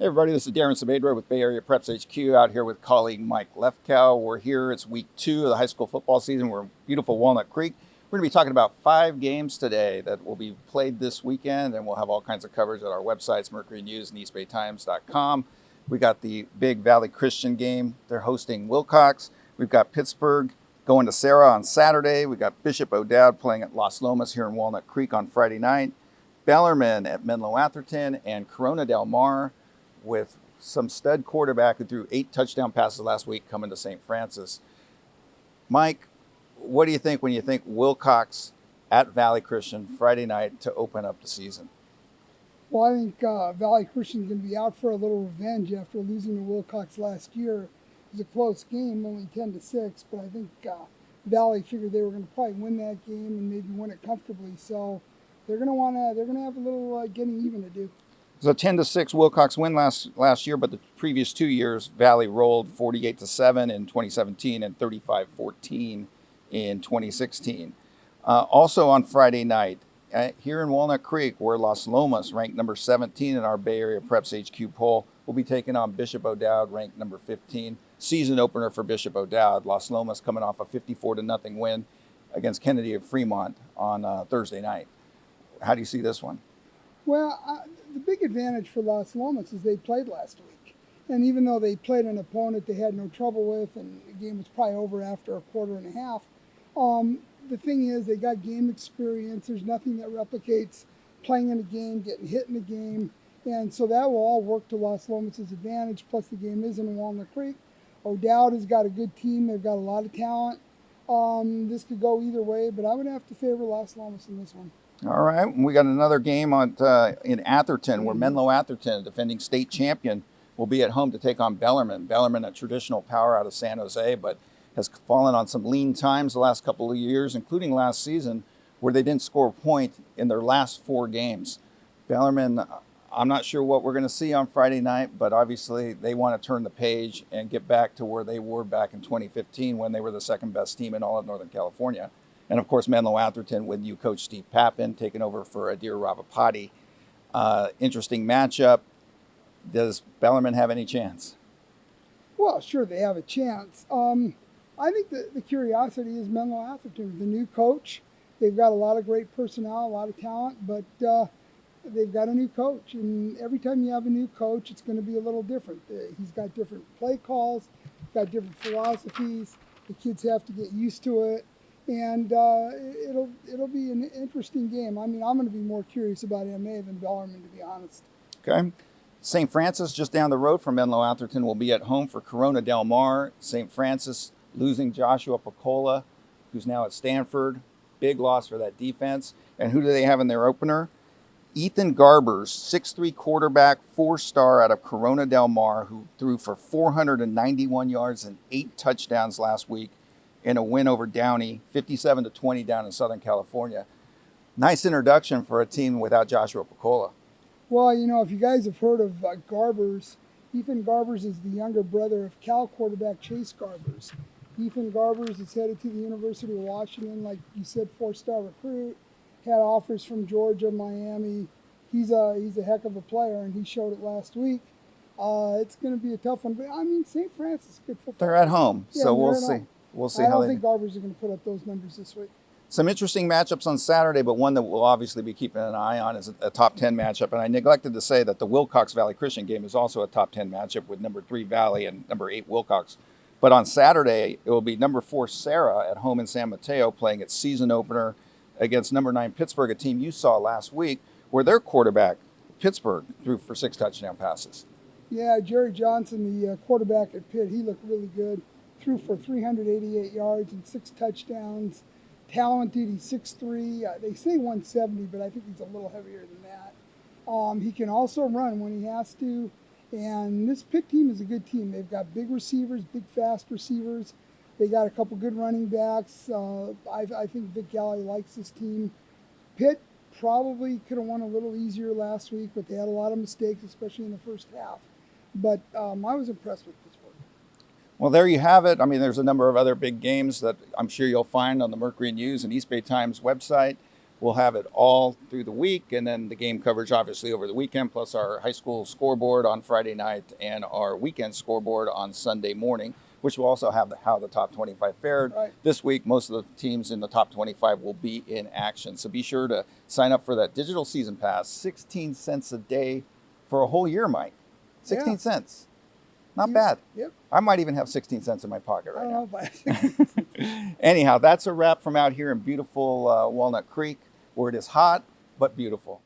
Hey everybody, this is Darren Sabedra with Bay Area Preps HQ out here with colleague Mike Lefkow. We're here, it's week 2 of the high school football season. We're in beautiful Walnut Creek. We're going to be talking about 5 games today that will be played this weekend, and we'll have all kinds of coverage at our websites, Mercury News and EastBayTimes.com. We got the big Valley Christian game. They're hosting Wilcox. We've got Pittsburgh going to Serra on Saturday. We've got Bishop ODowd playing at Los Lomas here in Walnut Creek on Friday night. Bellarmine at Menlo Atherton, and Corona Del Mar with some stud quarterback who threw 8 touchdown passes last week coming to St. Francis. Mike, what do you think when you think Wilcox at Valley Christian Friday night to open up the season? Well, I think Valley Christian's going to be out for a little revenge after losing to Wilcox last year. It was a close game, only 10-6, but I think Valley figured they were going to probably win that game and maybe win it comfortably. So they're going to have a little getting even to do. It was a 10-6 Wilcox win last year, but the previous 2 years, Valley rolled 48-7 in 2017 and 35-14 in 2016. Also on Friday night, here in Walnut Creek, where Los Lomas, ranked number 17 in our Bay Area Preps HQ poll, will be taking on Bishop ODowd, ranked number 15. Season opener for Bishop ODowd. Los Lomas coming off a 54-0 win against Kennedy of Fremont on Thursday night. How do you see this one? Well, the big advantage for Los Lomas is they played last week. And even though they played an opponent they had no trouble with, and the game was probably over after a quarter and a half, the thing is they got game experience. There's nothing that replicates playing in a game, getting hit in a game. And so that will all work to Los Lomas' advantage. Plus the game is in Walnut Creek. ODowd has got a good team. They've got a lot of talent. This could go either way, but I would have to favor Los Lomas in this one. All right, we got another game in Atherton, where Menlo Atherton, defending state champion, will be at home to take on Bellarmine. Bellarmine, a traditional power out of San Jose, but has fallen on some lean times the last couple of years, including last season, where they didn't score a point in their last 4 games. Bellarmine, I'm not sure what we're going to see on Friday night, but obviously they want to turn the page and get back to where they were back in 2015 when they were the second best team in all of Northern California. And of course, Menlo Atherton with new coach Steve Pappin taking over for Adir Ravapati. Interesting matchup. Does Bellarmine have any chance? Well, sure, they have a chance. I think the curiosity is Menlo Atherton, the new coach. They've got a lot of great personnel, a lot of talent, but they've got a new coach. And every time you have a new coach, it's going to be a little different. He's got different play calls, got different philosophies. The kids have to get used to it. And it'll be an interesting game. I mean, I'm going to be more curious about MA than Bellarmine, to be honest. Okay. St. Francis, just down the road from Menlo Atherton, will be at home for Corona Del Mar. St. Francis losing Joshua Picola, who's now at Stanford. Big loss for that defense. And who do they have in their opener? Ethan Garbers, 6'3" quarterback, 4-star out of Corona Del Mar, who threw for 491 yards and 8 touchdowns last week in a win over Downey, 57-20 down in Southern California. Nice introduction for a team without Joshua Picola. Well, you know, if you guys have heard of Garbers, Ethan Garbers is the younger brother of Cal quarterback Chase Garbers. Ethan Garbers is headed to the University of Washington, like you said, 4-star recruit, had offers from Georgia, Miami. He's a heck of a player, and he showed it last week. It's going to be a tough one, but I mean, St. Francis is a good football. They're at home, yeah, so we'll see. We'll see I how don't they think Garbers are going to put up those numbers this week. Some interesting matchups on Saturday, but one that we'll obviously be keeping an eye on is a top 10 matchup. And I neglected to say that the Wilcox Valley Christian game is also a top 10 matchup with number 3 Valley and number 8 Wilcox. But on Saturday, it will be number 4 Serra at home in San Mateo playing its season opener against number 9 Pittsburgh, a team you saw last week, where their quarterback, Pittsburgh, threw for 6 touchdown passes. Yeah, Jerry Johnson, the quarterback at Pitt, he looked really good. Threw for 388 yards and 6 touchdowns. Talented, he's 6'3". They say 170, but I think he's a little heavier than that. He can also run when he has to. And this Pitt team is a good team. They've got big receivers, big fast receivers. They got a couple good running backs. I think Vic Galley likes this team. Pitt probably could have won a little easier last week, but they had a lot of mistakes, especially in the first half. But I was impressed with Pittsburgh. Well, there you have it. I mean, there's a number of other big games that I'm sure you'll find on the Mercury News and East Bay Times website. We'll have it all through the week, and then the game coverage obviously over the weekend, plus our high school scoreboard on Friday night and our weekend scoreboard on Sunday morning, which will also have how the top 25 fared. Right. This week, most of the teams in the top 25 will be in action. So be sure to sign up for that digital season pass, 16 cents a day for a whole year, Mike. 16 cents. Not bad. Yep. I might even have 16 cents in my pocket I right don't now. know if Anyhow, that's a wrap from out here in beautiful Walnut Creek, where it is hot but beautiful.